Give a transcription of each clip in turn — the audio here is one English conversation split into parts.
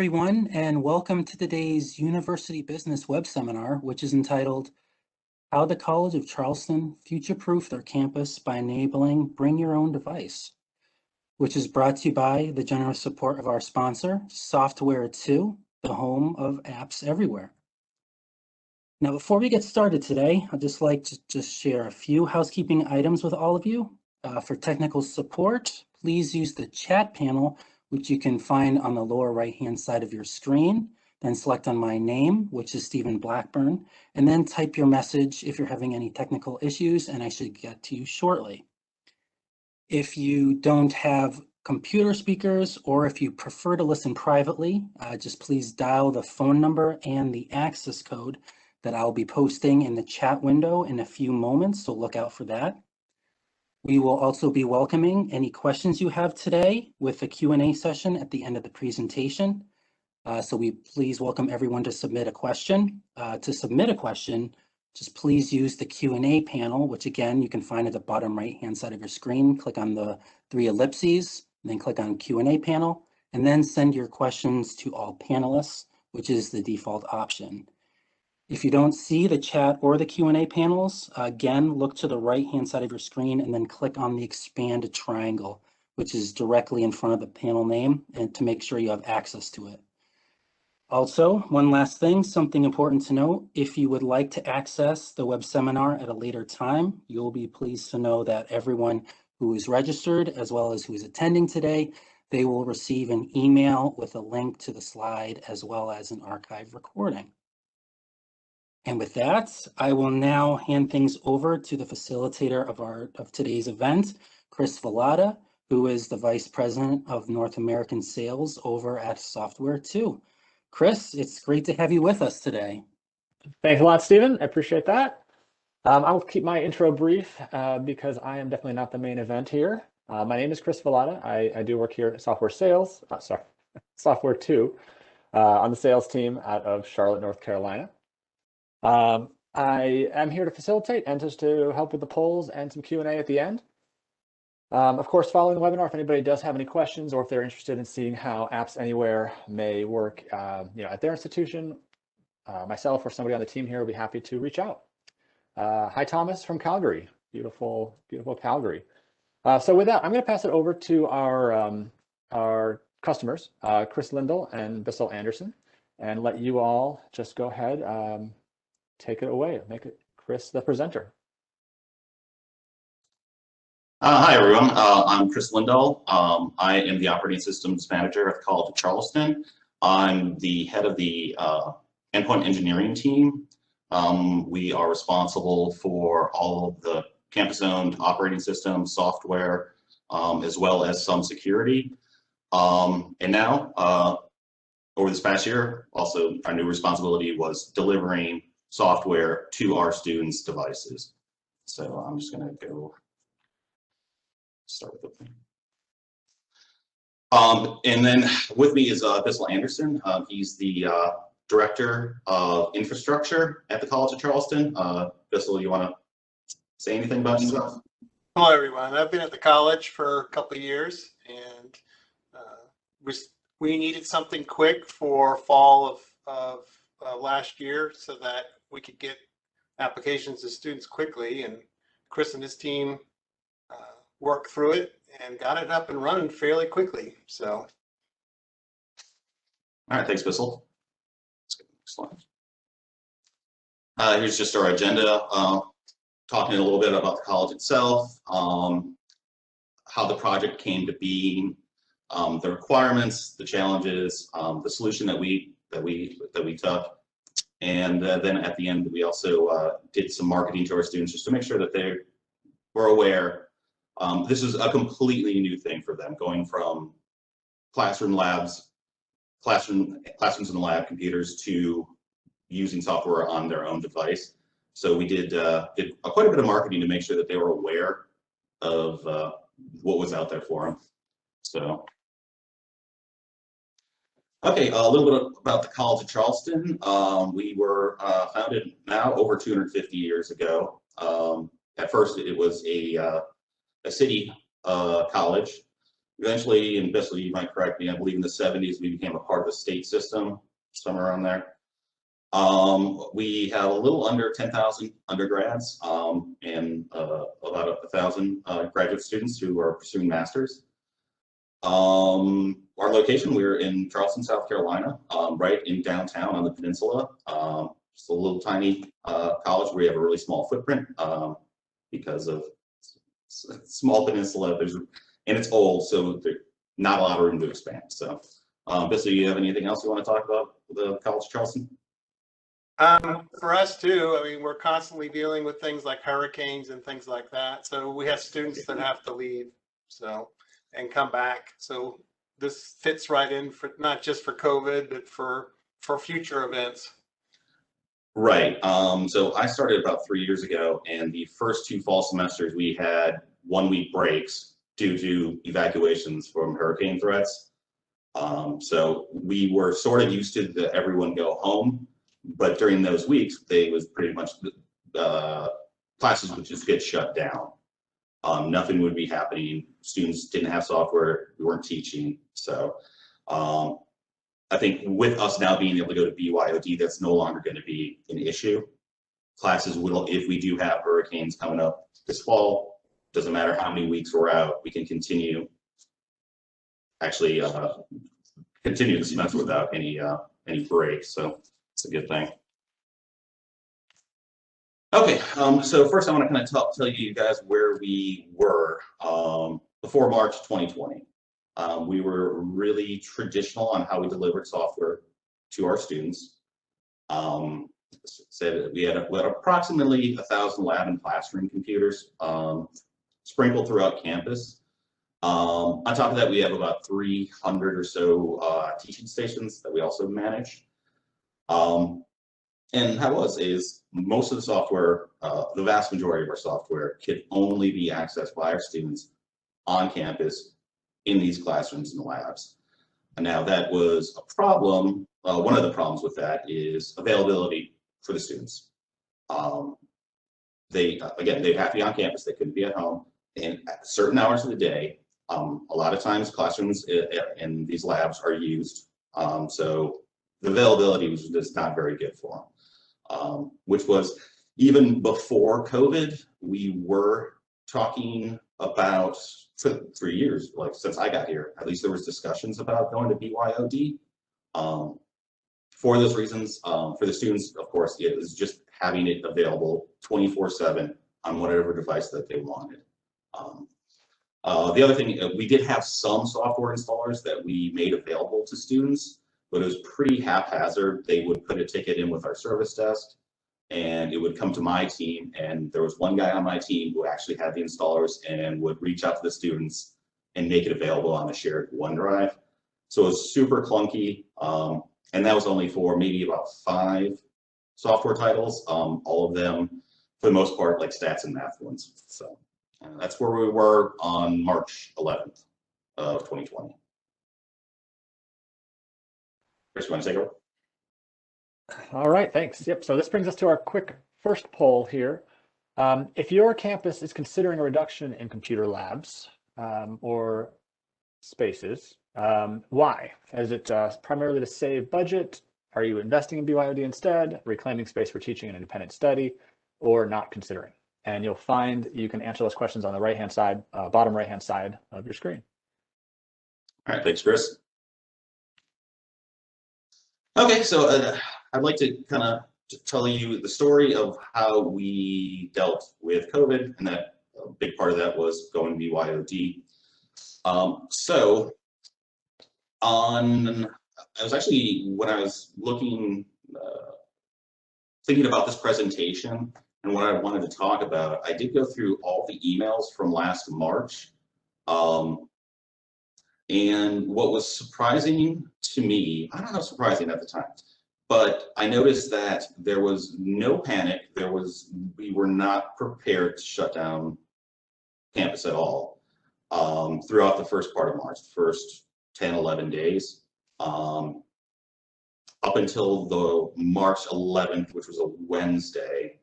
everyone, and welcome to today's University Business Web Seminar, which is entitled How the College of Charleston Future-Proofed Their Campus by Enabling Bring Your Own Device, which is brought to you by the generous support of our sponsor, Software 2, the home of apps everywhere. Now, before we get started today, I'd just like to share a few housekeeping items with all of you. For technical support, please use the chat panel, which you can find on the lower right-hand side of your screen. Then select on my name, which is Stephen Blackburn, and then type your message if you're having any technical issues, and I should get to you shortly. If you don't have computer speakers, or if you prefer to listen privately, just please dial the phone number and the access code that I'll be posting in the chat window in a few moments, so look out for that. We will also be welcoming any questions you have today with a Q&A session at the end of the presentation. So we please welcome everyone to submit a question. To submit a question, just please use the Q&A panel, which again, you can find at the bottom right-hand side of your screen. Click on the three ellipses, and then click on Q&A panel, and then send your questions to all panelists, which is the default option. If you don't see the chat or the Q&A panels, again, look to the right-hand side of your screen and then click on the expanded triangle, which is directly in front of the panel name, and to make sure you have access to it. Also, one last thing, something important to note, if you would like to access the web seminar at a later time, you'll be pleased to know that everyone who is registered, as well as who is attending today, they will receive an email with a link to the slide, as well as an archive recording. And with that, I will now hand things over to the facilitator of today's event, Chris Vallada, who is the Vice President of North American Sales over at Software 2. Chris, it's great to have you with us today. Thanks a lot, Stephen. I appreciate that. I'll keep my intro brief because I am definitely not the main event here. My name is Chris Vallada. I do work here at Software 2 on the sales team out of Charlotte, North Carolina. I am here to facilitate and just to help with the polls and some Q&A at the end. Of course, following the webinar, if anybody does have any questions or if they're interested in seeing how Apps Anywhere may work at their institution, myself or somebody on the team here will be happy to reach out. Hi, Thomas from Calgary. Beautiful, beautiful Calgary. So with that, I'm going to pass it over to our customers, Chris Lindell and Bissell Anderson, and let you all just go ahead, take it away, make it Chris the presenter. Hi, everyone. I'm Chris Lindell. I am the Operating Systems Manager at the College of Charleston. I'm the head of the Endpoint Engineering team. We are responsible for all of the campus-owned operating systems, software, as well as some security. And now, over this past year, also our new responsibility was delivering software to our students' devices. So I'm just going to go start with the thing. And then with me is Bissell Anderson. He's the Director of Infrastructure at the College of Charleston. Bissell, you want to say anything about yourself? Hello, everyone. I've been at the college for a couple of years, and we needed something quick for fall of last year so that we could get applications to students quickly, and Chris and his team worked through it and got it up and running fairly quickly. So, all right, thanks, Bissell. Let's get the next slide. Here's just our agenda, talking a little bit about the college itself, how the project came to be, the requirements, the challenges, the solution that we took. And then at the end, we also did some marketing to our students just to make sure that they were aware. This is a completely new thing for them, going from classrooms in the lab, computers, to using software on their own device. So we did quite a bit of marketing to make sure that they were aware of what was out there for them. So. Okay, a little bit about the College of Charleston. We were founded now over 250 years ago. At first, it was a city college. eventually, and Bissell, you might correct me, I believe in the 70s, we became a part of the state system, somewhere around there. We have a little under 10,000 undergrads and about 1,000 graduate students who are pursuing masters. Our location, we're in Charleston, South Carolina, right in downtown on the peninsula. Just a little tiny college where we have a really small footprint because of small peninsula. And it's old, so there's not a lot of room to expand. So, Bissell, you have anything else you want to talk about with the College of Charleston? For us too, I mean, we're constantly dealing with things like hurricanes and things like that. So we have students that have to leave, and come back. So this fits right in for not just for COVID, but for future events. Right. So I started about 3 years ago, and the first 2 fall semesters we had 1-week breaks due to evacuations from hurricane threats. So we were sort of used to the everyone go home, but during those weeks, they was pretty much classes would just get shut down. Nothing would be happening. Students didn't have software. We weren't teaching. So I think with us now being able to go to BYOD, that's no longer going to be an issue. Classes will, if we do have hurricanes coming up this fall, doesn't matter how many weeks we're out, we can continue continue the semester without any breaks. So it's a good thing. Okay, so first I want to kind of tell you guys where we were before March 2020. We were really traditional on how we delivered software to our students. Said we had approximately 1,000 lab and classroom computers sprinkled throughout campus. On top of that, we have about 300 or so teaching stations that we also manage. And how it was is most of the software, the vast majority of our software could only be accessed by our students on campus in these classrooms and labs. And now that was a problem. One of the problems with that is availability for the students. They'd have to be on campus. They couldn't be at home. And at certain hours of the day, a lot of times classrooms in these labs are used. So the availability was just not very good for them, which was even before COVID. We were talking about for 3 years, like since I got here, at least there was discussions about going to BYOD. For those reasons, for the students, of course, it was just having it available 24/7 on whatever device that they wanted. The other thing, we did have some software installers that we made available to students, but it was pretty haphazard. They would put a ticket in with our service desk, and it would come to my team, and there was one guy on my team who actually had the installers and would reach out to the students and make it available on the shared OneDrive. So it was super clunky, and that was only for maybe about 5 software titles, all of them, for the most part, like stats and math ones. So that's where we were on March 11th of 2020. Chris, you want to take over? All right, thanks. Yep, so this brings us to our quick first poll here. If your campus is considering a reduction in computer labs or spaces, why? Is it primarily to save budget? Are you investing in BYOD instead, reclaiming space for teaching and independent study, or not considering? And you'll find you can answer those questions on the right-hand side, bottom right-hand side of your screen. All right, thanks, Chris. Okay, so I'd like to kind of tell you the story of how we dealt with COVID, and that a big part of that was going to BYOD. I was actually, when I was looking, thinking about this presentation and what I wanted to talk about, I did go through all the emails from last March. And what was surprising to me, I don't know, surprising at the time, but I noticed that there was no panic. We were not prepared to shut down campus at all throughout the first part of March, the first 10, 11 days. Up until the March 11th, which was a Wednesday,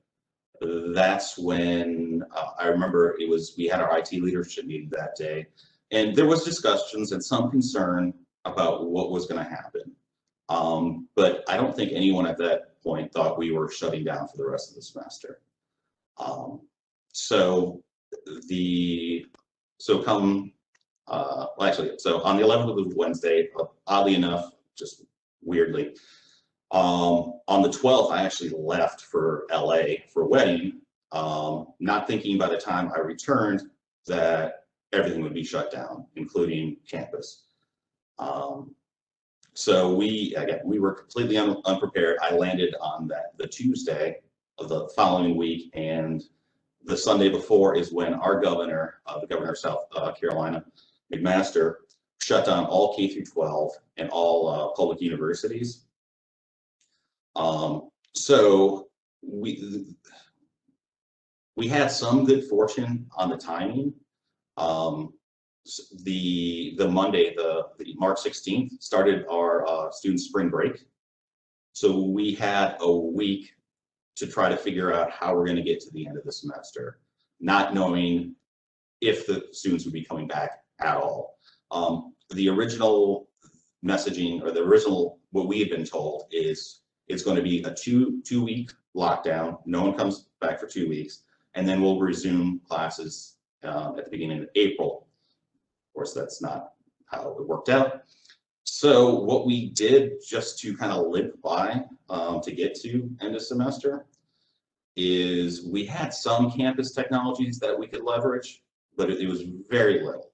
that's when I remember we had our IT leadership meeting that day. And there was discussions and some concern about what was going to happen. But I don't think anyone at that point thought we were shutting down for the rest of the semester. So on the 11th of Wednesday, oddly enough, just weirdly, on the 12th, I actually left for LA for a wedding, not thinking by the time I returned that everything would be shut down, including campus. So we were completely unprepared. I landed on the Tuesday of the following week, and the Sunday before is when our governor, the governor of South Carolina, McMaster, shut down all K through 12 and all public universities. So we had some good fortune on the timing. The Monday, the March 16th, started our student spring break. So we had a week to try to figure out how we're going to get to the end of the semester, not knowing if the students would be coming back at all. The original messaging, or the original, what we had been told is it's going to be a two-week lockdown. No one comes back for 2 weeks, and then we'll resume classes at the beginning of April. Of course, that's not how it worked out. So what we did, just to kind of limp by to get to end of semester, is we had some campus technologies that we could leverage, but it was very little.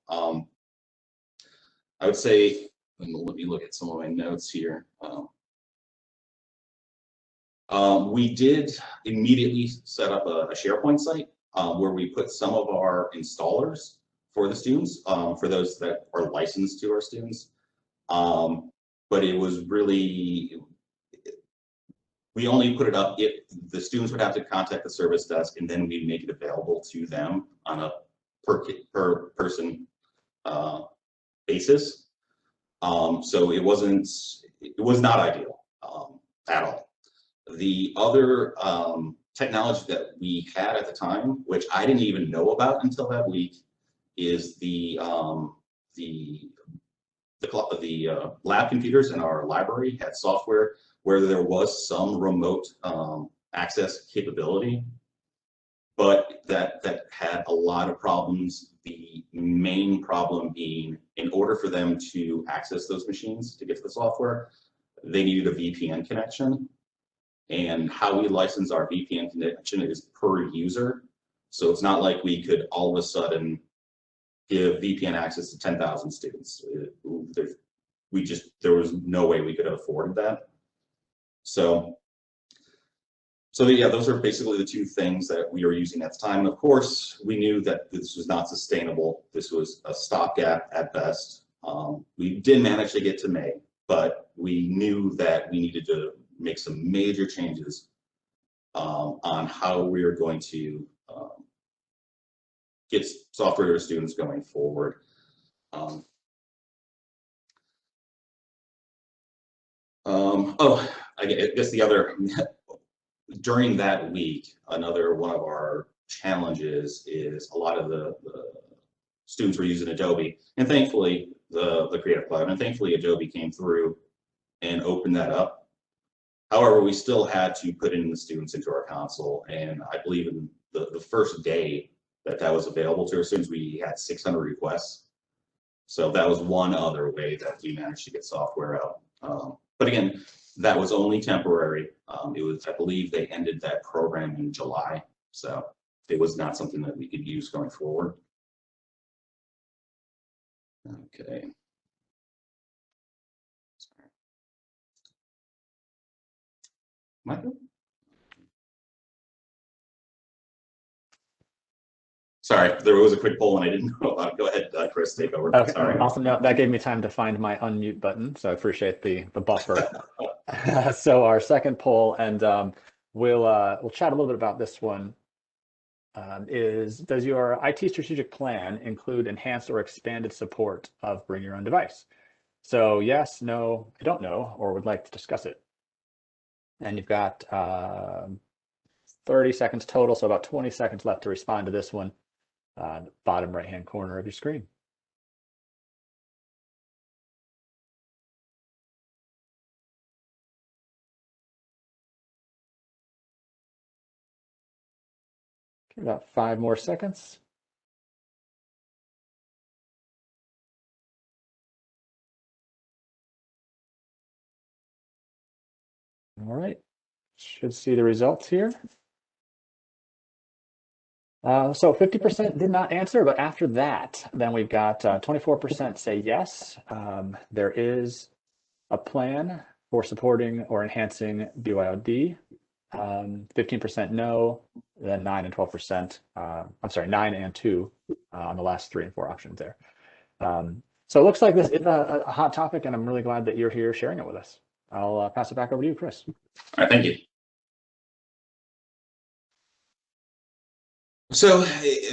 I would say, let me look at some of my notes here. We did immediately set up a SharePoint site where we put some of our installers for the students, for those that are licensed to our students. But it was really, we only put it up if the students would have to contact the service desk, and then we make it available to them on a per person basis. So it was not ideal at all. The other technology that we had at the time, which I didn't even know about until that week, is the lab computers in our library had software where there was some remote access capability, but that had a lot of problems. The main problem being, in order for them to access those machines to get to the software, they needed a VPN connection. And how we license our VPN connection is per user. So it's not like we could all of a sudden give VPN access to 10,000 students. There was no way we could have afforded that. So yeah, those are basically the two things that we were using at the time. And of course, we knew that this was not sustainable. This was a stopgap at best. We did manage to get to May, but we knew that we needed to make some major changes on how we are going to get software to students going forward. I guess the other, during that week, another one of our challenges is a lot of the students were using Adobe, and thankfully the Creative Cloud, and thankfully Adobe came through and opened that up. However, we still had to put in the students into our console, and I believe in the first day that was available to our students, we had 600 requests. So that was one other way that we managed to get software out. But again, that was only temporary. I believe they ended that program in July. So it was not something that we could use going forward. Okay. Michael? Sorry, there was a quick poll and I didn't know about it. Go ahead, Chris, take over. Okay, sorry. Awesome. No, that gave me time to find my unmute button, so I appreciate the buffer. So our second poll, and we'll chat a little bit about this one, is does your IT strategic plan include enhanced or expanded support of bring your own device? So yes, no, I don't know, or would like to discuss it. And you've got 30 seconds total, so about 20 seconds left to respond to this one. The bottom right-hand corner of your screen. About 5 more seconds. All right, should see the results here. So 50% did not answer, but after that, then we've got 24% say yes. There is a plan for supporting or enhancing BYOD. 15% no, then 9 and 12%. I'm sorry, 9 and 2 on the last 3 and 4 options there. So it looks like this is a hot topic, and I'm really glad that you're here sharing it with us. I'll pass it back over to you, Chris. All right, thank you. So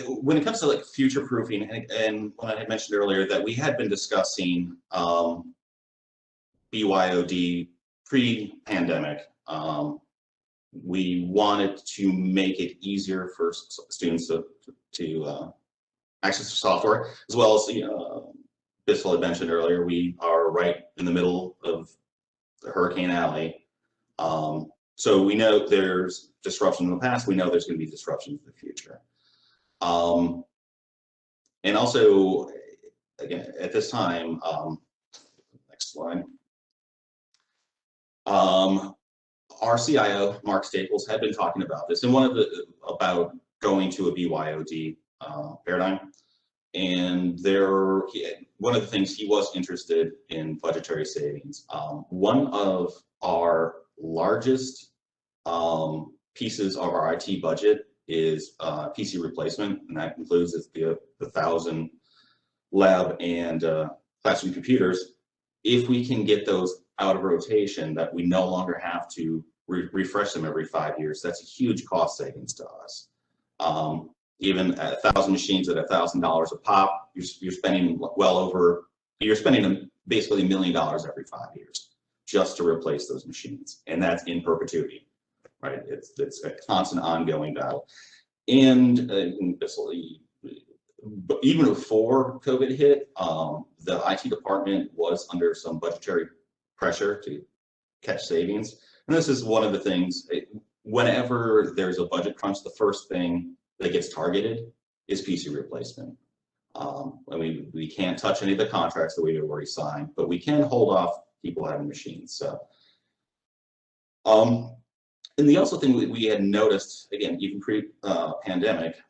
when it comes to like future proofing, and what I had mentioned earlier that we had been discussing BYOD pre-pandemic, we wanted to make it easier for students to access the software, as well as Bissell had mentioned earlier, we are right in the middle of the Hurricane Alley. So we know there's disruption in the past, we know there's going to be disruption in the future. And also, again, at this time, next slide. Our CIO, Mark Staples, had been talking about this, and about going to a BYOD paradigm. And one of the things he was interested in budgetary savings. One of our largest pieces of our IT budget is PC replacement, and that includes the 1,000 lab and classroom computers. If we can get those out of rotation, that we no longer have to refresh them every 5 years, that's a huge cost savings to us. Even at 1,000 machines at $1,000 a pop, you're spending basically $1 million every 5 years just to replace those machines, and that's in perpetuity, right? It's a constant ongoing battle. And even before COVID hit, the IT department was under some budgetary pressure to catch savings. And this is one of the things, whenever there's a budget crunch, the first thing that gets targeted is PC replacement. I mean, we can't touch any of the contracts that we've already signed, but we can hold off people having machines. So, and the also thing we had noticed, again, even pre-pandemic,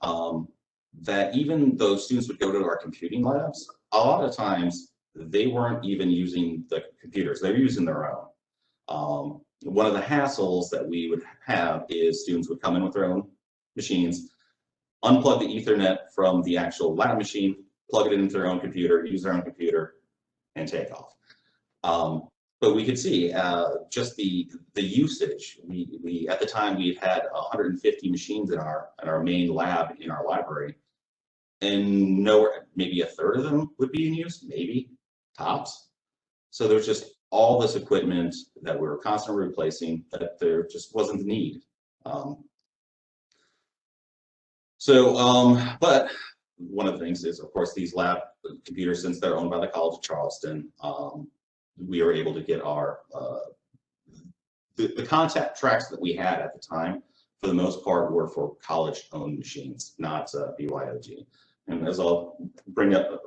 that even though students would go to our computing labs, a lot of times they weren't even using the computers, they were using their own. One of the hassles that we would have is students would come in with their own machines, unplug the Ethernet from the actual lab machine, plug it into their own computer, use their own computer, and take off. But we could see just the usage. We at the time we had 150 machines in our main lab in our library, and nowhere, maybe a third of them would be in use, maybe tops. So there's just all this equipment that we were constantly replacing that there just wasn't the need. But one of the things is, of course, these lab computers, since they're owned by the College of Charleston, we were able to get our the contact tracks that we had at the time, for the most part, were for college-owned machines, not BYOD. And as I'll bring up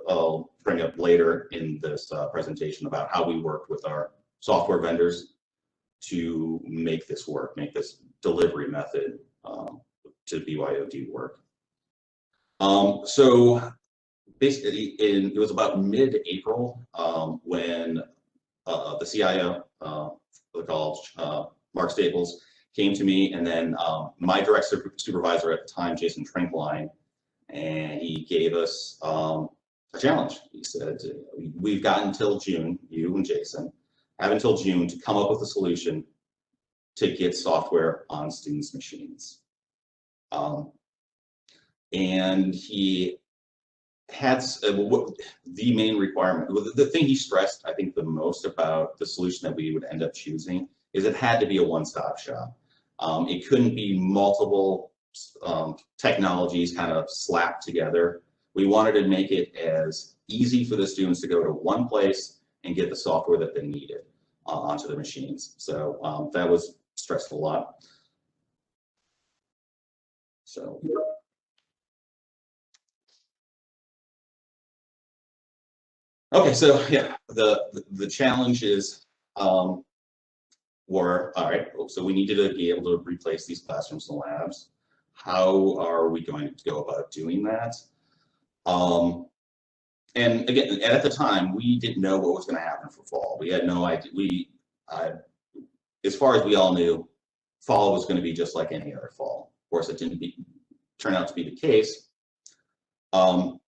later in this presentation about how we worked with our software vendors to make this work, make this delivery method to BYOD work. So basically, it was about mid-April when the CIO for the college, Mark Staples, came to me, and then my direct supervisor at the time, Jason Trinkline, and he gave us a challenge. He said, we've got until June, you and Jason, have until June to come up with a solution to get software on students' machines. And he had the main requirement, the thing he stressed, I think, the most about the solution that we would end up choosing is it had to be a one-stop shop. It couldn't be multiple technologies kind of slapped together. We wanted to make it as easy for the students to go to one place and get the software that they needed onto their machines. So that was stressed a lot. So Okay, so yeah, the challenges were, all right, so we needed to be able to replace these classrooms and labs. How are we going to go about doing that? And again, at the time, we didn't know what was going to happen for fall. We had no idea. As far as we all knew, fall was going to be just like any other fall. Of course, it didn't turn out to be the case. But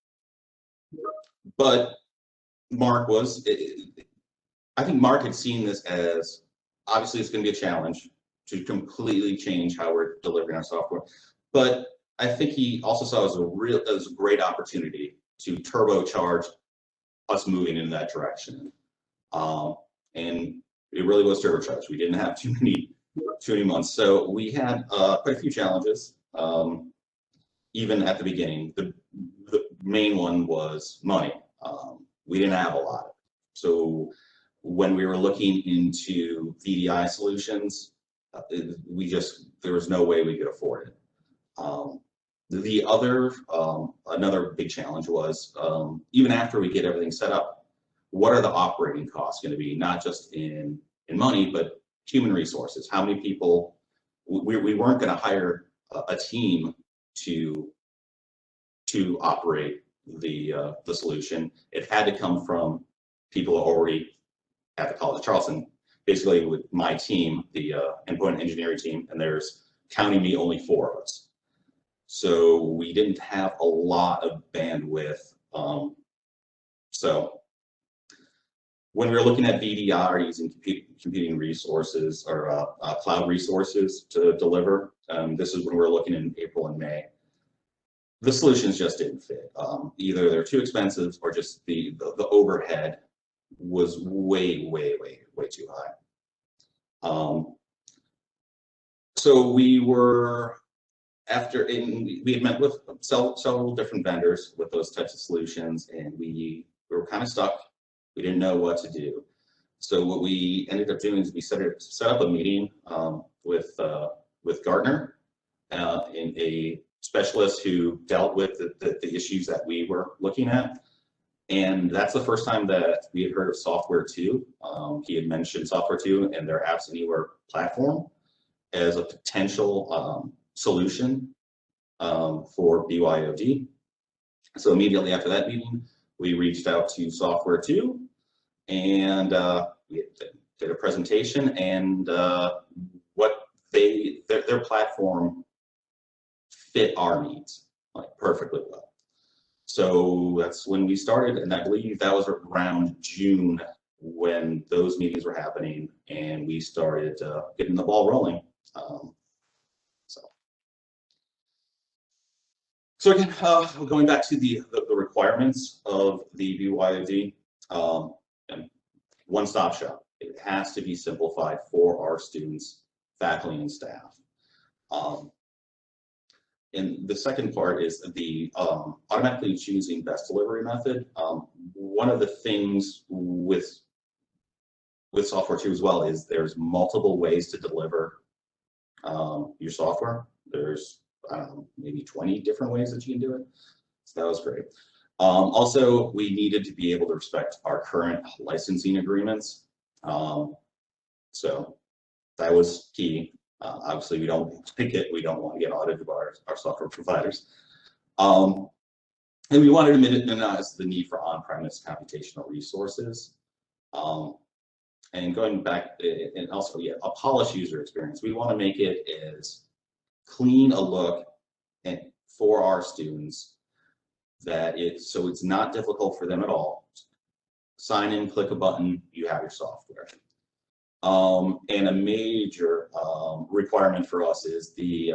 Mark I think Mark had seen this as, obviously it's going to be a challenge to completely change how we're delivering our software. But I think he also saw it as a great opportunity to turbocharge us moving in that direction. And it really was turbocharged. We didn't have too many months. So we had quite a few challenges, even at the beginning. The main one was money. We didn't have a lot of it. So when we were looking into VDI solutions, there was no way we could afford it. Another big challenge was, even after we get everything set up, what are the operating costs going to be, not just in money, but human resources? How many people? We weren't going to hire a team to operate the solution. It had to come from people already at the College of Charleston, basically with my team, the endpoint engineering team, and there's, counting me, only 4 of us. So we didn't have a lot of bandwidth. So when we were looking at VDI using computing resources or cloud resources to deliver, this is when we were looking in April and May. The solutions just didn't fit. Either they're too expensive or just the overhead was way too high. So we were, we had met with several different vendors with those types of solutions, and we were kind of stuck. We didn't know what to do. So what we ended up doing is we set up a meeting with Gartner, and a specialist who dealt with the issues that we were looking at. And that's the first time that we had heard of Software 2. He had mentioned Software 2 and their Apps Anywhere platform as a potential solution for BYOD. So immediately after that meeting, we reached out to Software 2 and we did a presentation, and their platform fit our needs like perfectly well. So that's when we started, and I believe that was around June when those meetings were happening, and we started getting the ball rolling. So again, going back to the requirements of the BYOD, and one-stop shop. It has to be simplified for our students, faculty, and staff. And the second part is the automatically choosing best delivery method. One of the things with Software 2 as well is there's multiple ways to deliver your software. There's maybe 20 different ways that you can do it. So that was great. Also, we needed to be able to respect our current licensing agreements. So that was key. Obviously, we don't want to get audited by our software providers. And we wanted to minimize the need for on-premise computational resources. And going back, and also, yeah, a polished user experience. We want to make it as clean a look for our students so it's not difficult for them at all. Sign in, click a button, you have your software. And a major requirement for us is the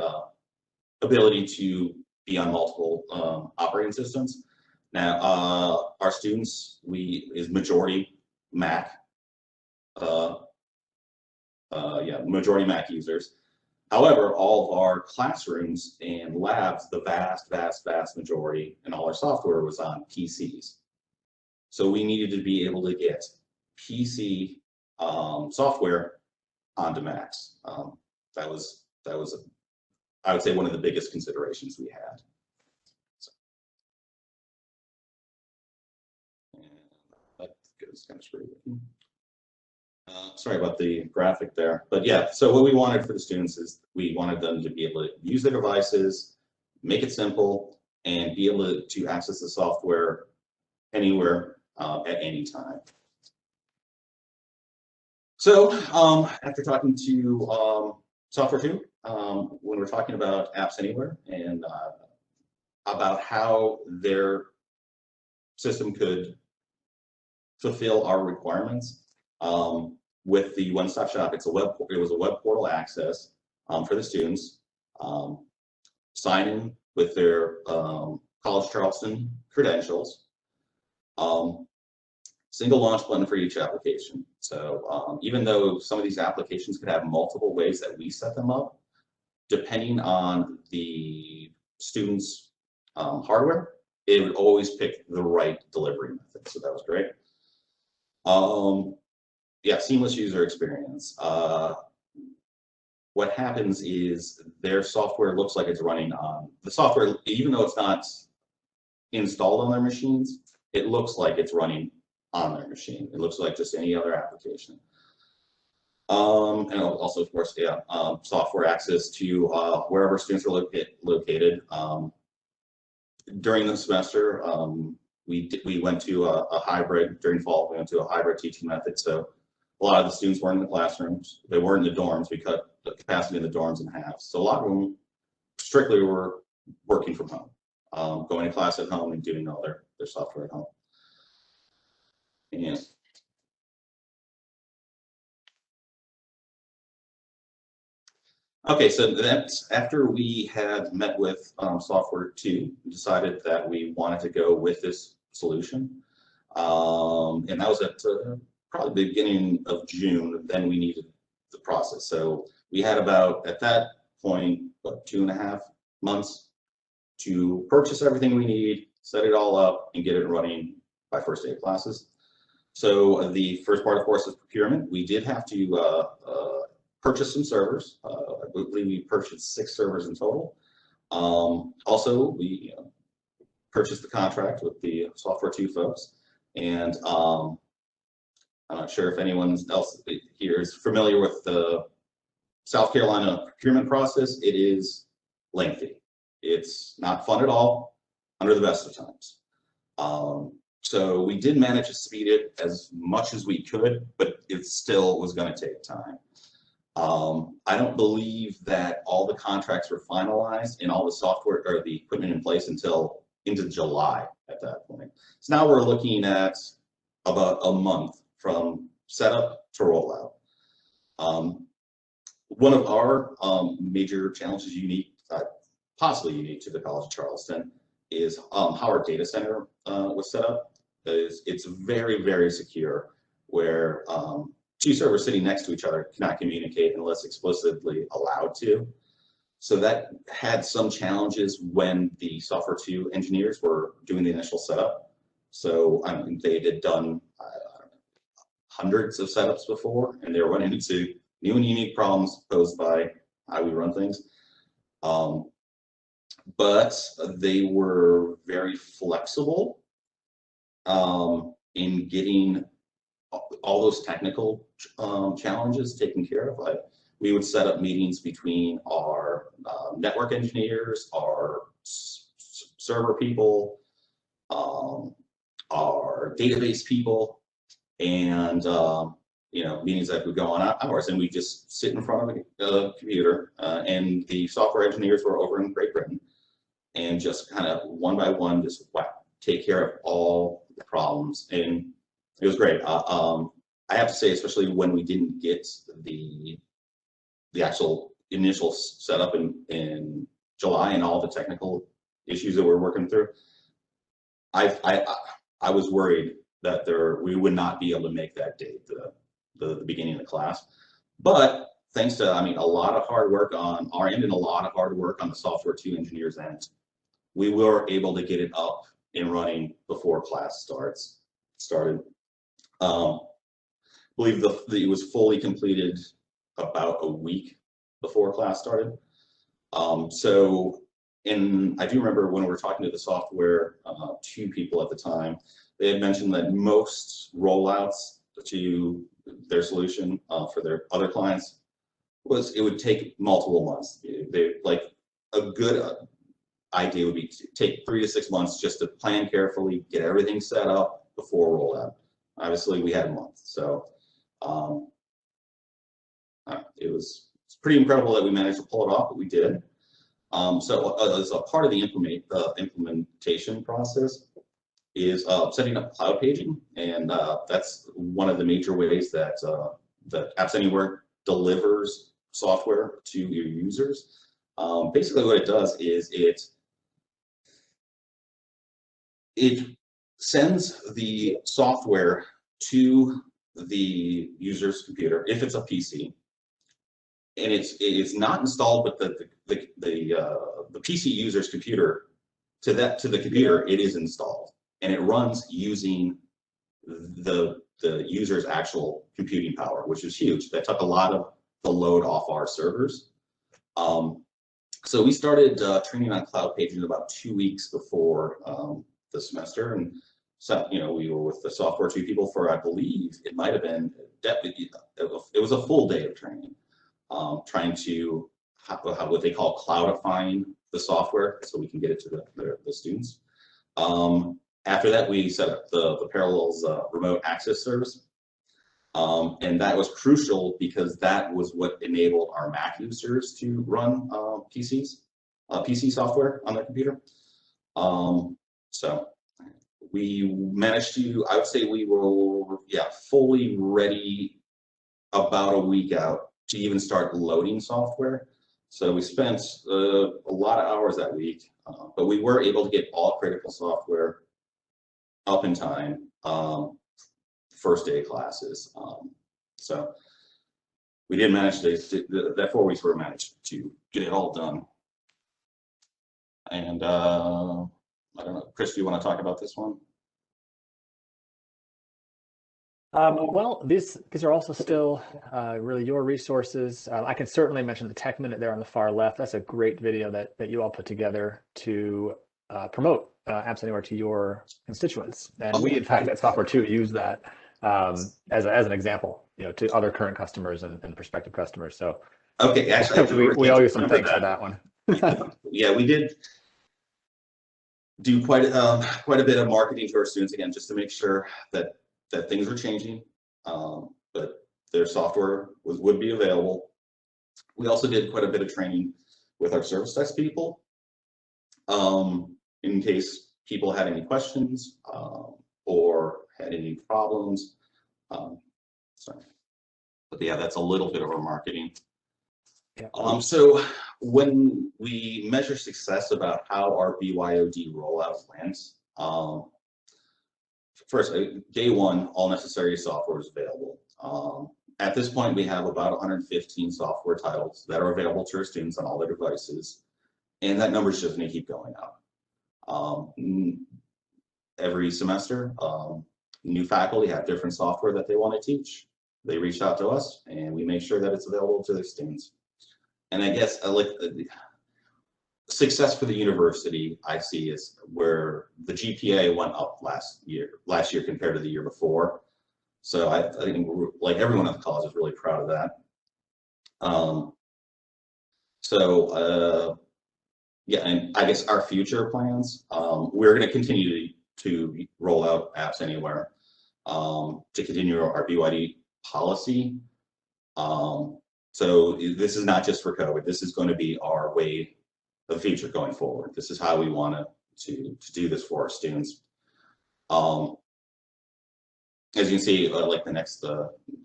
ability to be on multiple operating systems. Now, our students, is majority Mac. Majority Mac users. However, all of our classrooms and labs, the vast majority, and all our software was on PCs. So we needed to be able to get PC software onto Macs. That was I would say one of the biggest considerations we had. So, it's kind of screwed. Sorry about the graphic there, but yeah, so what we wanted for the students is we wanted them to be able to use their devices, make it simple, and be able to access the software anywhere at any time. So after talking to Software 2, when we're talking about Apps Anywhere and about how their system could fulfill our requirements, with the one-stop shop, it was a web portal access for the students, sign in with their College of Charleston credentials, single launch button for each application. So even though some of these applications could have multiple ways that we set them up, depending on the student's hardware, it would always pick the right delivery method. So that was great. Yeah, seamless user experience. What happens is their software looks like it's running on the software, even though it's not installed on their machines, it looks like it's running on their machine. It looks like just any other application. And also, of course, yeah, software access to wherever students are located. During the semester, we went to a hybrid, during fall, we went to a hybrid teaching method. So a lot of the students weren't in the classrooms. They weren't in the dorms. We cut the capacity in the dorms in half. So a lot of them strictly were working from home, going to class at home and doing all their software at home. And okay, so that's after we had met with Software 2, we decided that we wanted to go with this solution. And that was at probably the beginning of June. Then we needed the process. So we had about, at that point, about 2.5 months to purchase everything we need, set it all up, and get it running by first day of classes. So the first part, of course, is procurement. We did have to purchase some servers. I believe we purchased 6 servers in total. Also, we purchased the contract with the Software 2 folks. And I'm not sure if anyone else here is familiar with the South Carolina procurement process. It is lengthy. It's not fun at all under the best of times. So we did manage to speed it as much as we could, but it still was going to take time. I don't believe that all the contracts were finalized and all the software or the equipment in place until into July at that point. So now we're looking at about a month from setup to rollout. One of our major challenges possibly unique to the College of Charleston is how our data center was set up. It's very, very secure, where 2 servers sitting next to each other cannot communicate unless explicitly allowed to. So that had some challenges when the Software 2 engineers were doing the initial setup. So I mean, they had done hundreds of setups before, and they were running into new and unique problems posed by how we run things. But they were very flexible in getting all those technical challenges taken care of. Like, we would set up meetings between our network engineers, our server people, our database people, and meetings that would go on hours, and we just sit in front of a computer, and the software engineers were over in Great Britain, and just kind of one by one just take care of all the problems, and it was great. I have to say, especially when we didn't get the actual initial setup in July and all the technical issues that we're working through, I was worried that we would not be able to make that date, the beginning of the class. But thanks to, a lot of hard work on our end and a lot of hard work on the Software 2 engineers' end, we were able to get it up and running before class started. I believe it was fully completed about a week before class started. I do remember when we were talking to the Software 2 people at the time, they had mentioned that most rollouts to their solution for their other clients it would take multiple months. They like a good idea would be to take 3 to 6 months just to plan carefully, get everything set up before rollout. Obviously, we had a month, so it's pretty incredible that we managed to pull it off, but we did. So as a part of the implementation process is setting up cloud paging, and that's one of the major ways that that Apps Anywhere delivers software to your users. Basically, what it does is it sends the software to the user's computer if it's a PC, and it's not installed with the PC user's computer to the computer. It is installed, and it runs using the user's actual computing power, which is huge. That took a lot of the load off our servers. So we started training on cloud paging about 2 weeks before the semester, and so we were with the software 2 people for, I believe it might have been it was a full day of training, trying to what they call cloudifying the software so we can get it to the students. After that, we set up the Parallels remote access service. And that was crucial because that was what enabled our Mac users to run PC software on their computer. So we managed to, I would say we were, fully ready about a week out to even start loading software. So we spent a lot of hours that week, but we were able to get all critical software up in time. First day of classes. So we did manage that 4 weeks were managed to get it all done. And I don't know, Chris, do you want to talk about this one? Well, these are also still really your resources. I can certainly mention the Tech Minute there on the far left. That's a great video that you all put together to promote Apps Anywhere to your constituents. And we, in fact, at Software 2 use that as an example, to other current customers and prospective customers. So okay, actually, we owe you some thanks for that one. Yeah, we did do quite a bit of marketing to our students, again, just to make sure that things are changing, but their software would be available. We also did quite a bit of training with our service desk people, in case people had any questions or had any problems. Sorry, but yeah, that's a little bit of our marketing. Yeah. So when we measure success about how our BYOD rollout went, first, day one, all necessary software is available. At this point, we have about 115 software titles that are available to our students on all their devices, and that number is just going to keep going up. Every semester, new faculty have different software that they want to teach. They reach out to us, and we make sure that it's available to their students. And I guess success for the university I see is where the GPA went up last year compared to the year before. So I think like everyone at the college is really proud of that. Yeah, and I guess our future plans, we're going to continue to roll out Apps Anywhere, to continue our BYOD policy. So this is not just for COVID. This is going to be our way of the future going forward. This is how we want to do this for our students. As you can see, like the next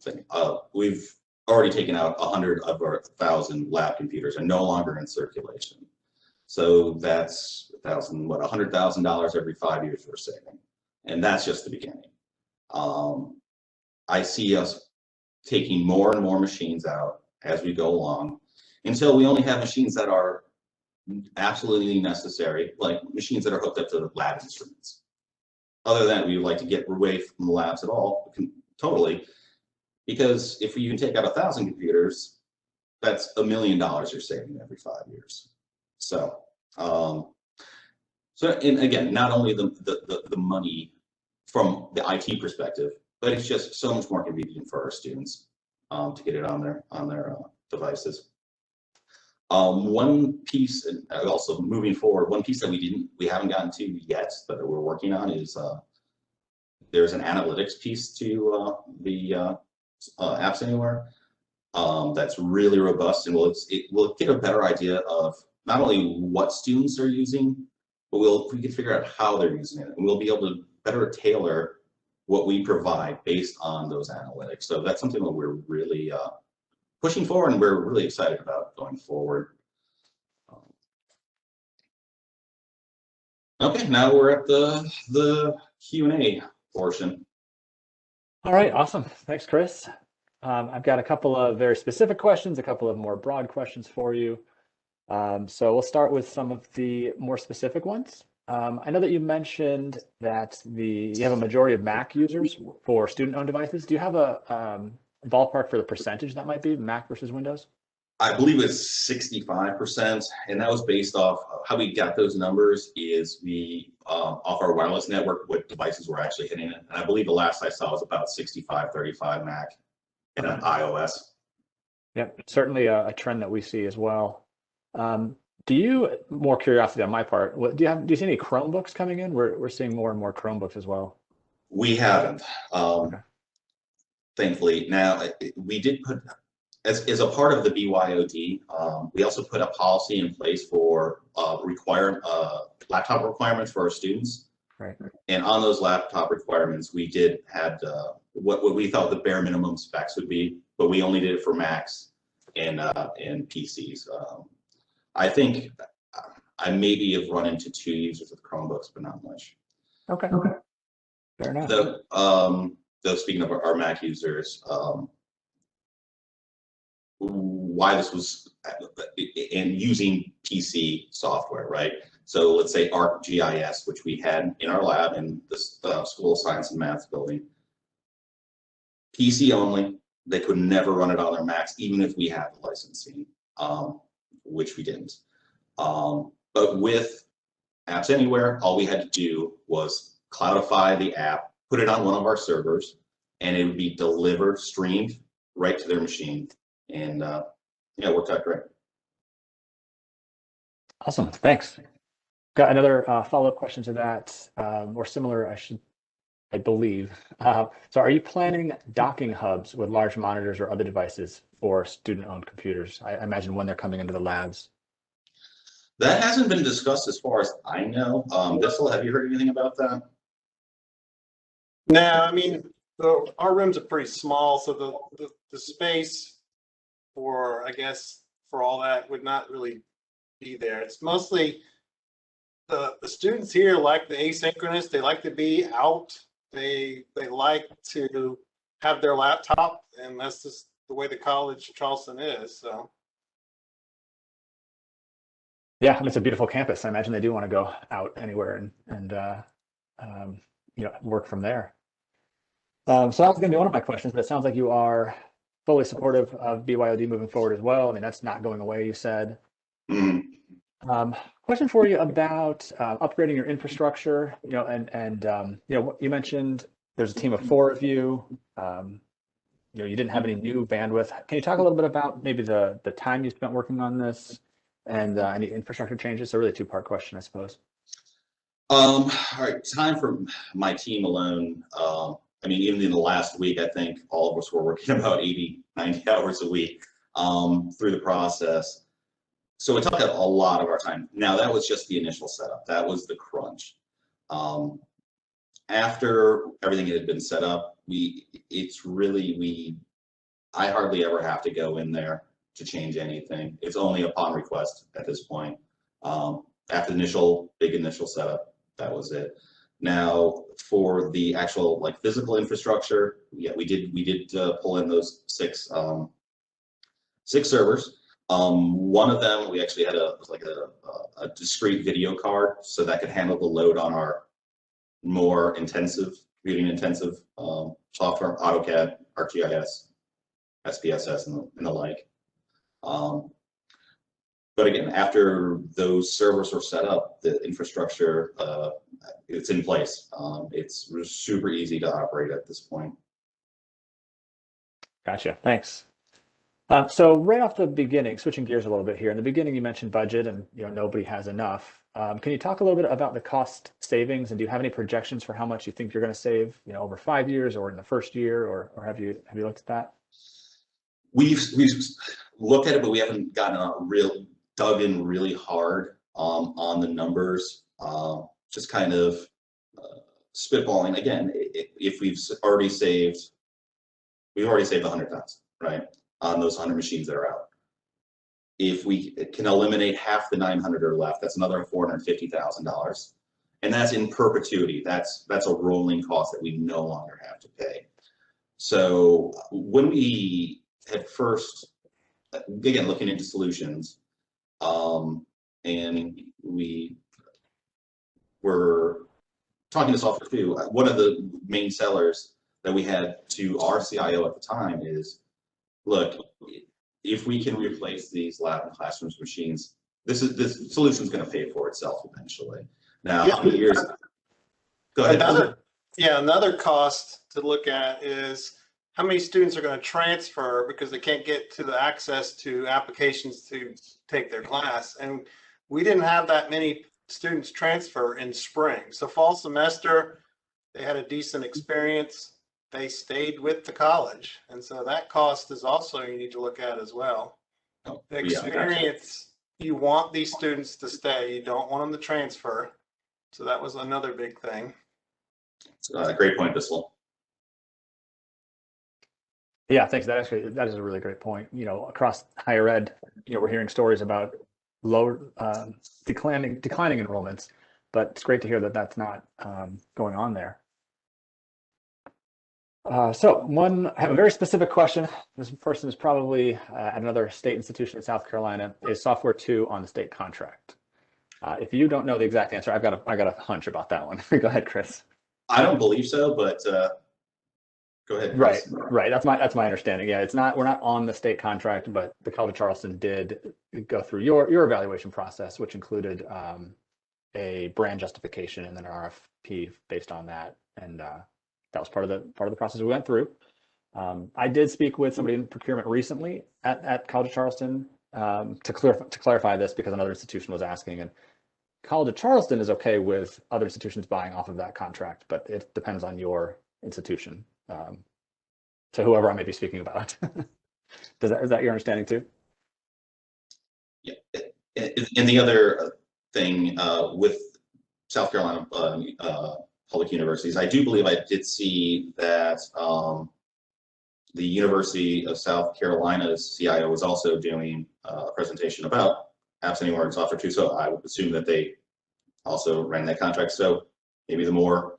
thing, we've already taken out 100 of our 1,000 lab computers are no longer in circulation. So that's $100,000 every 5 years we're saving, and that's just the beginning. I see us taking more and more machines out as we go along until we only have machines that are absolutely necessary, like machines that are hooked up to the lab instruments. Other than that, we would like to get away from the labs at all, totally, because if you can take out 1,000 computers, that's $1 million you're saving every 5 years. So, and again, not only the money from the IT perspective, but it's just so much more convenient for our students to get it on their devices. One piece, and also moving forward, one piece that we haven't gotten to yet, but that we're working on is there's an analytics piece to the Apps Anywhere that's really robust, and we'll get a better idea of not only what students are using, but we can figure out how they're using it, and we'll be able to better tailor what we provide based on those analytics. So that's something that we're really pushing forward, and we're really excited about going forward. Okay, now we're at the Q&A portion. All right, awesome. Thanks, Chris. I've got a couple of very specific questions, a couple of more broad questions for you. So we'll start with some of the more specific ones. I know that you mentioned that you have a majority of Mac users for student-owned devices. Do you have a ballpark for the percentage that might be Mac versus Windows? I believe it's 65%, and that was based off how we got those numbers is we off our wireless network what devices were actually hitting it. And I believe the last I saw was about 65-35 Mac and an iOS. Yep, certainly a trend that we see as well. Do you, more curiosity on my part, do you see any Chromebooks coming in? We're seeing more and more Chromebooks as well. We haven't, Okay. thankfully. Now we did put, as a part of the BYOD, we also put a policy in place for laptop requirements for our students. Right. And on those laptop requirements, we did had what we thought the bare minimum specs would be, but we only did it for Macs and PCs. I think I maybe have run into 2 users with Chromebooks, but not much. Okay. Fair enough. Though speaking of our Mac users, why this was in using PC software, right? So let's say ArcGIS, which we had in our lab in the School of Science and Math building, PC only. They could never run it on their Macs, even if we had the licensing, which we didn't. But with Apps Anywhere, all we had to do was cloudify the app, put it on one of our servers, and it would be delivered, streamed right to their machine. And yeah, it worked out great. Awesome, thanks. Got another follow-up question to that, or similar, I believe. So are you planning docking hubs with large monitors or other devices for student-owned computers? I imagine when they're coming into the labs. That hasn't been discussed as far as I know. Bissell, have you heard anything about that? No, I mean, our rooms are pretty small, so the space for, I guess, for all that would not really be there. It's mostly the students here like the asynchronous. They like to be out. They like to have their laptop, and that's just the way the College of Charleston is. So. Yeah, I mean, it's a beautiful campus. I imagine they do want to go out anywhere and work from there. So that was going to be one of my questions, but it sounds like you are fully supportive of BYOD moving forward as well. I mean, that's not going away, you said. Mm-hmm. Question for you about upgrading your infrastructure. You mentioned there's a team of 4 of you. You didn't have any new bandwidth. Can you talk a little bit about maybe the time you spent working on this and any infrastructure changes? So really a 2-part question, I suppose. All right, time for my team alone. I mean, even in the last week, I think all of us were working about 80, 90 hours a week through the process. So it took up a lot of our time. Now, that was just the initial setup. That was the crunch. After everything had been set up, I hardly ever have to go in there to change anything. It's only upon request at this point. After the big initial setup, that was it. Now, for the actual physical infrastructure, yeah, we did pull in those 6 servers. One of them, we actually had a discrete video card, so that could handle the load on our more computing intensive software, AutoCAD, ArcGIS, SPSS, and the like. But again, after those servers were set up, the infrastructure, it's in place. It's super easy to operate at this point. Gotcha. Thanks. So right off the beginning, switching gears a little bit here, in the beginning you mentioned budget and nobody has enough. Can you talk a little bit about the cost savings, and do you have any projections for how much you think you're going to save, over 5 years or in the first year, or have you looked at that? We've looked at it, but we haven't gotten dug in really hard on the numbers. Just kind of spitballing again. If we've already saved 100,000, right, on those 100 machines that are out. If we can eliminate half the 900 are left, that's another $450,000, and that's in perpetuity. That's a rolling cost that we no longer have to pay. So when we had first, again, looking into solutions, and we were talking to software too, one of the main sellers that we had to our CIO at the time is, look, if we can replace these lab and classrooms machines, this solution is going to pay for itself eventually. Now, how many years? Go ahead. Another cost to look at is how many students are going to transfer because they can't get to the access to applications to take their class. And we didn't have that many students transfer in spring. So fall semester, they had a decent experience. They stayed with the college. And so that cost is also you need to look at as well. The experience, you want these students to stay. You don't want them to transfer. So that was another big thing. Great point, Bissell. Yeah, thanks. That is a really great point. Across higher ed, we're hearing stories about low declining enrollments, but it's great to hear that that's not going on there. So I have a very specific question. This person is probably at another state institution in South Carolina. Is software 2 on the state contract? If you don't know the exact answer, I got a hunch about that one. Go ahead, Chris. I don't believe so, but go ahead. Chris. Right. That's my understanding. Yeah, we're not on the state contract, but the College of Charleston did go through your evaluation process, which included a brand justification and then an RFP based on that, and that was part of the process we went through. I did speak with somebody in procurement recently at College of Charleston to clarify this, because another institution was asking, and College of Charleston is okay with other institutions buying off of that contract, but it depends on your institution. So whoever I may be speaking about. Is that your understanding too? Yeah, and the other thing with South Carolina public universities, I do believe I did see that the University of South Carolina's CIO was also doing a presentation about Apps Anywhere and Software 2, so I would assume that they also ran that contract. So maybe the more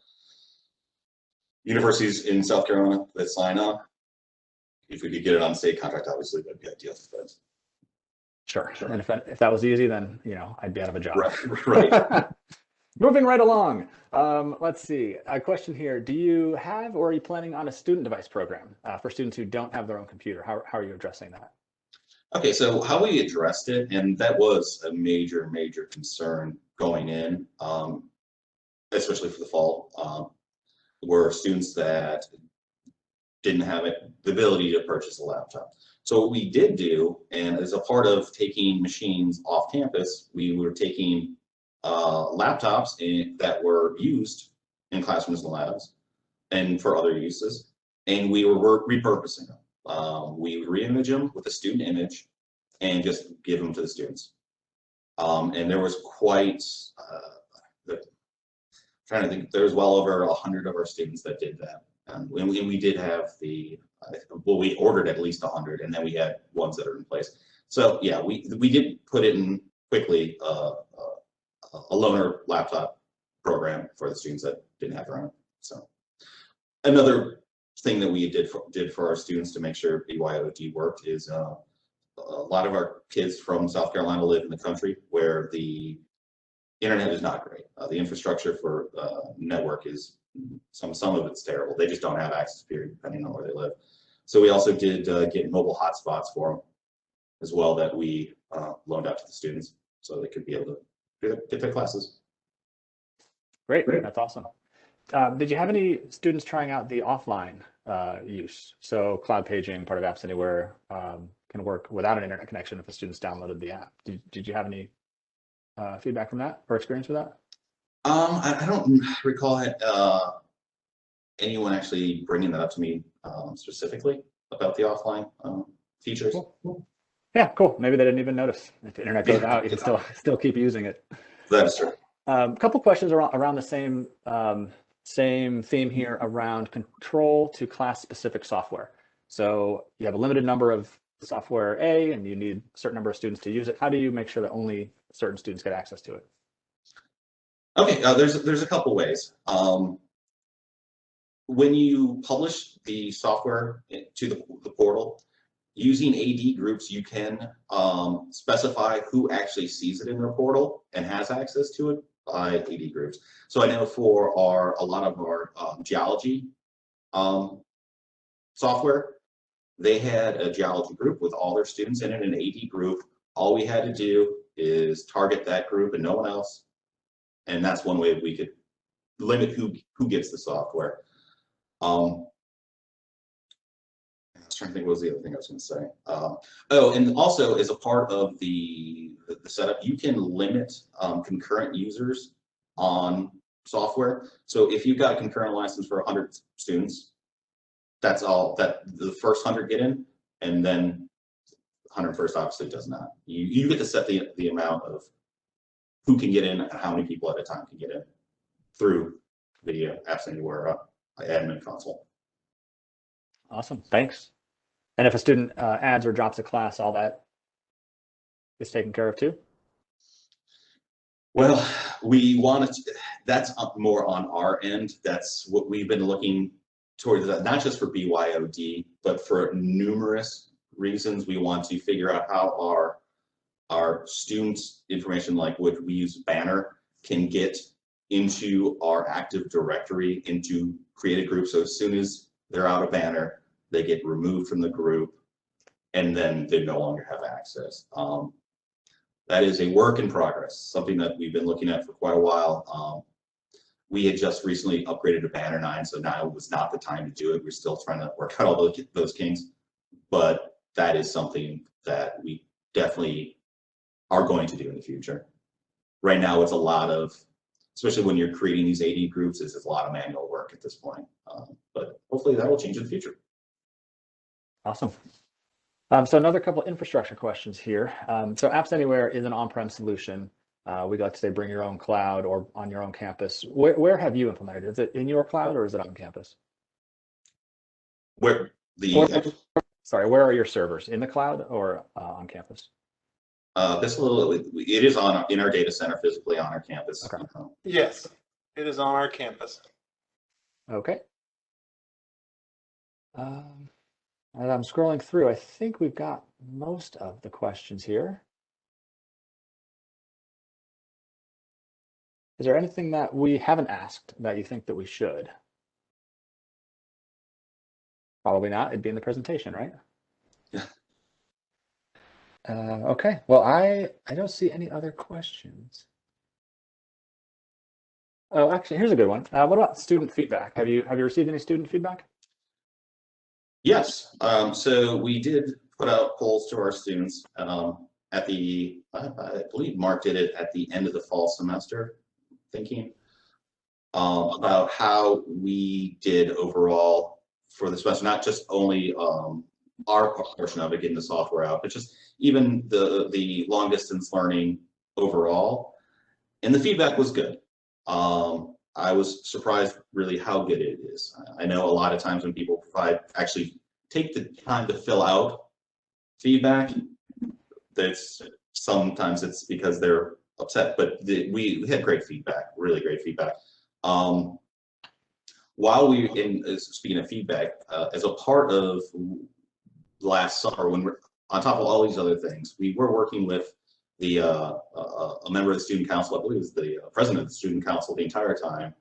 universities in South Carolina that sign up, if we could get it on state contract, obviously that'd be ideal. Sure. And if that was easy, then I'd be out of a job. Right. Moving right along. Let's see. A question here. Do you have, or are you planning on a student device program for students who don't have their own computer? How are you addressing that? Okay, so how we addressed it, and that was a major concern going in, especially for the fall, were students that didn't have the ability to purchase a laptop. So what we did do, and as a part of taking machines off campus, we were taking laptops that were used in classrooms and labs and for other uses, and we were repurposing them. We would re-image them with a student image and just give them to the students. And there was quite, trying to think, there was well over 100 of our students that did that. And we did have we ordered at least 100, and then we had ones that are in place. So yeah, we did put it in quickly, a loaner laptop program for the students that didn't have their own. So another thing that we did for our students to make sure BYOD worked is a lot of our kids from South Carolina live in the country where the internet is not great. The infrastructure for network is some of it's terrible. They just don't have access, period, depending on where they live. So we also did get mobile hotspots for them as well that we loaned out to the students so they could be able to get their classes. Great, that's awesome. Did you have any students trying out the offline use? So cloud paging, part of Apps Anywhere, can work without an internet connection if a student's downloaded the app. Did you have any feedback from that or experience with that? I don't recall anyone actually bringing that up to me specifically about the offline features. Cool. Yeah, cool. Maybe they didn't even notice. If the internet goes out, you can still keep using it. That is true. A couple questions around the same theme here around control to class specific software. So you have a limited number of software A and you need a certain number of students to use it. How do you make sure that only certain students get access to it? Okay, there's a couple ways. When you publish the software to the portal, using AD groups, you can specify who actually sees it in their portal and has access to it by AD groups. So I know for a lot of our geology software, they had a geology group with all their students in it, an AD group. All we had to do is target that group and no one else. And that's one way we could limit who gets the software. I was trying to think what was the other thing I was going to say. Oh, and also as a part of the setup, you can limit concurrent users on software. So if you've got a concurrent license for 100 students, that's all that the first 100 get in, and then 101st obviously does not. You get to set the amount of who can get in and how many people at a time can get in through the Apps Anywhere admin console. Awesome, thanks. And if a student adds or drops a class, all that is taken care of too? Well, we want to, that's more on our end. That's what we've been looking towards, not just for BYOD, but for numerous reasons. We want to figure out how our students' information, like what we use Banner, can get into our Active Directory, into create a group. So as soon as they're out of Banner, they get removed from the group and then they no longer have access. That is a work in progress, something that we've been looking at for quite a while. We had just recently upgraded to Banner 9, so now was not the time to do it. We're still trying to work out all those kinks, but that is something that we definitely are going to do in the future. Right now, it's a lot of, especially when you're creating these AD groups, it's a lot of manual work at this point. But hopefully that will change in the future. Awesome. So another couple infrastructure questions here. So Apps Anywhere is an on-prem solution. We'd like to say bring your own cloud or on your own campus. Where have you implemented? Is it in your cloud or is it on campus? Where where are your servers? In the cloud or on campus? It is in our data center, physically on our campus. Okay. Yes, it is on our campus. Okay. As I'm scrolling through, I think we've got most of the questions here. Is there anything that we haven't asked that you think that we should? Probably not. It'd be in the presentation, right? Yeah. Okay. Well, I don't see any other questions. Oh, actually, here's a good one. What about student feedback? Have you received any student feedback? Yes. So we did put out polls to our students at the, I believe Mark did it at the end of the fall semester, thinking about how we did overall for the semester, not just only our portion of it, getting the software out, but just even the long distance learning overall. And the feedback was good. I was surprised really how good it is. I know a lot of times when people actually take the time to fill out feedback, sometimes it's because they're upset, but we had great feedback, really great feedback. While speaking of feedback, as a part of last summer, when we're on top of all these other things, we were working with a member of the student council, I believe it was the president of the student council the entire time,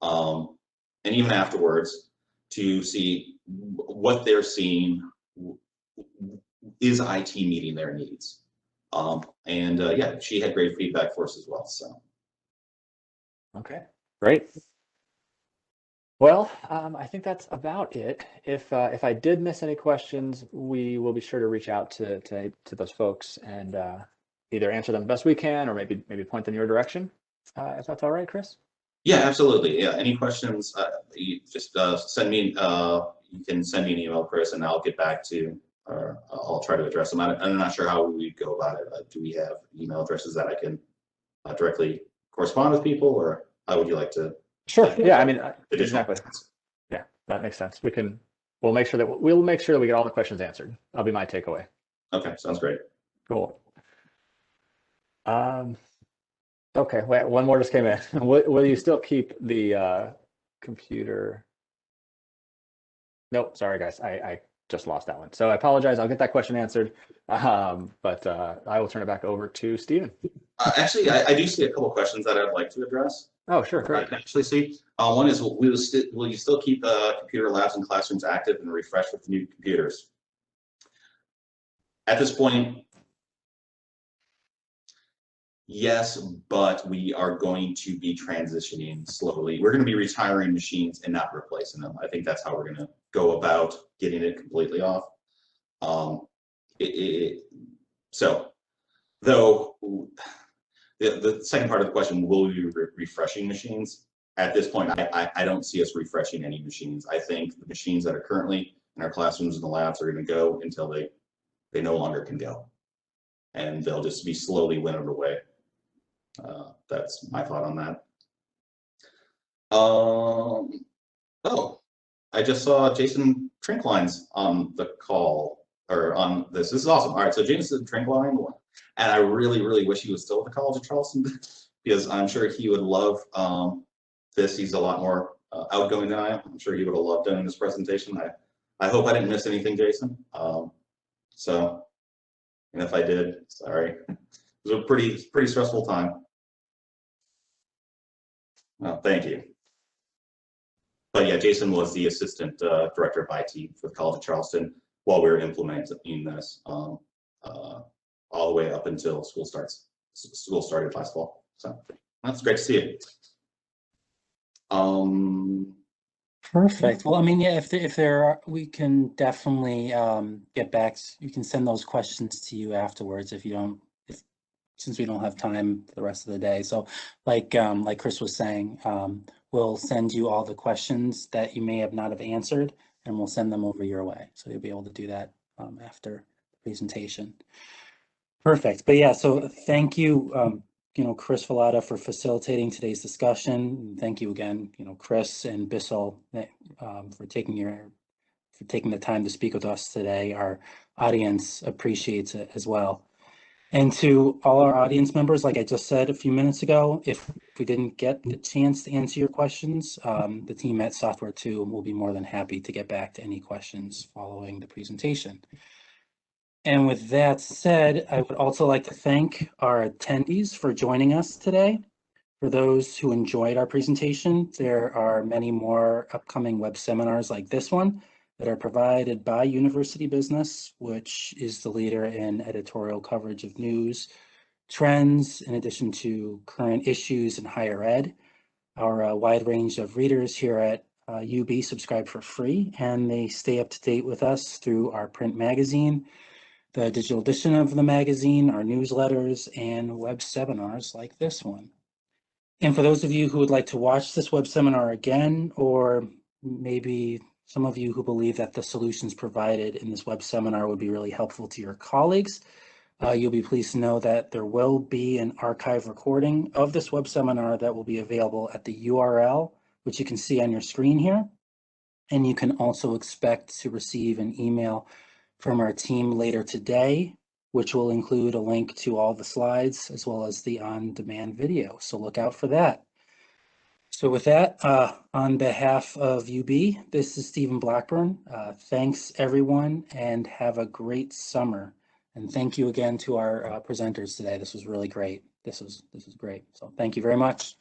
and even afterwards, to see what they're seeing. Is IT meeting their needs? Yeah, she had great feedback for us as well. So. Okay, great. Well, I think that's about it. If I did miss any questions, we will be sure to reach out to those folks and either answer them the best we can, or maybe point them your direction. If that's all right, Chris. Yeah, absolutely. Yeah, any questions? You just send me. You can send me an email, Chris, and I'll get back to. Or I'll try to address them. I'm not sure how we go about it. Do we have email addresses that I can directly correspond with people, or how would you like to? Sure. Yeah. I mean, exactly. Yeah, that makes sense. We'll make sure that we get all the questions answered. That'll be my takeaway. Okay, sounds great. Cool. Okay, wait, one more just came in. Will you still keep the computer? Nope, sorry guys, I just lost that one. So I apologize, I'll get that question answered. But I will turn it back over to Stephen. Actually, I do see a couple questions that I'd like to address. Oh, sure, great. I can actually see. One is, will you still keep computer labs and classrooms active and refreshed with new computers? At this point, yes, but we are going to be transitioning slowly. We're going to be retiring machines and not replacing them. I think that's how we're going to go about getting it completely off. So, though, the second part of the question, will we be refreshing machines? At this point, I don't see us refreshing any machines. I think the machines that are currently in our classrooms and the labs are going to go until they no longer can go. And they'll just be slowly winnowed away. That's my thought on that. Oh, I just saw Jason Trinkline's on the call, or on this. This is awesome. All right, so Jason Trinkline, and I really, really wish he was still at the College of Charleston, because I'm sure he would love this. He's a lot more outgoing than I am. I'm sure he would have loved doing this presentation. I hope I didn't miss anything, Jason. So, and if I did, sorry. It was a pretty stressful time. Well, thank you. But yeah, Jason was the assistant director of IT for the College of Charleston while we were implementing this, all the way up until school started last fall. So that's great to see you. Perfect. Well, I mean, yeah, if there are, we can definitely get back. You can send those questions to you afterwards if you don't, since we don't have time for the rest of the day. So like Chris was saying, we'll send you all the questions that you may have not have answered, and we'll send them over your way. So you'll be able to do that after the presentation. Perfect. But yeah, so thank you, Chris Vallata, for facilitating today's discussion. Thank you again, Chris and Bissell, for taking the time to speak with us today. Our audience appreciates it as well. And to all our audience members, like I just said a few minutes ago, if we didn't get the chance to answer your questions, the team at Software 2 will be more than happy to get back to any questions following the presentation. And with that said, I would also like to thank our attendees for joining us today. For those who enjoyed our presentation, there are many more upcoming web seminars like this one that are provided by University Business, which is the leader in editorial coverage of news, trends, in addition to current issues in higher ed. Our wide range of readers here at UB subscribe for free, and they stay up to date with us through our print magazine, the digital edition of the magazine, our newsletters, and web seminars like this one. And for those of you who would like to watch this web seminar again, or maybe some of you who believe that the solutions provided in this web seminar would be really helpful to your colleagues, you'll be pleased to know that there will be an archive recording of this web seminar that will be available at the URL, which you can see on your screen here. And you can also expect to receive an email from our team later today, which will include a link to all the slides as well as the on-demand video. So look out for that. So with that, on behalf of UB, this is Stephen Blackburn. Thanks everyone, and have a great summer. And thank you again to our presenters today. This was really great. This was great. So thank you very much.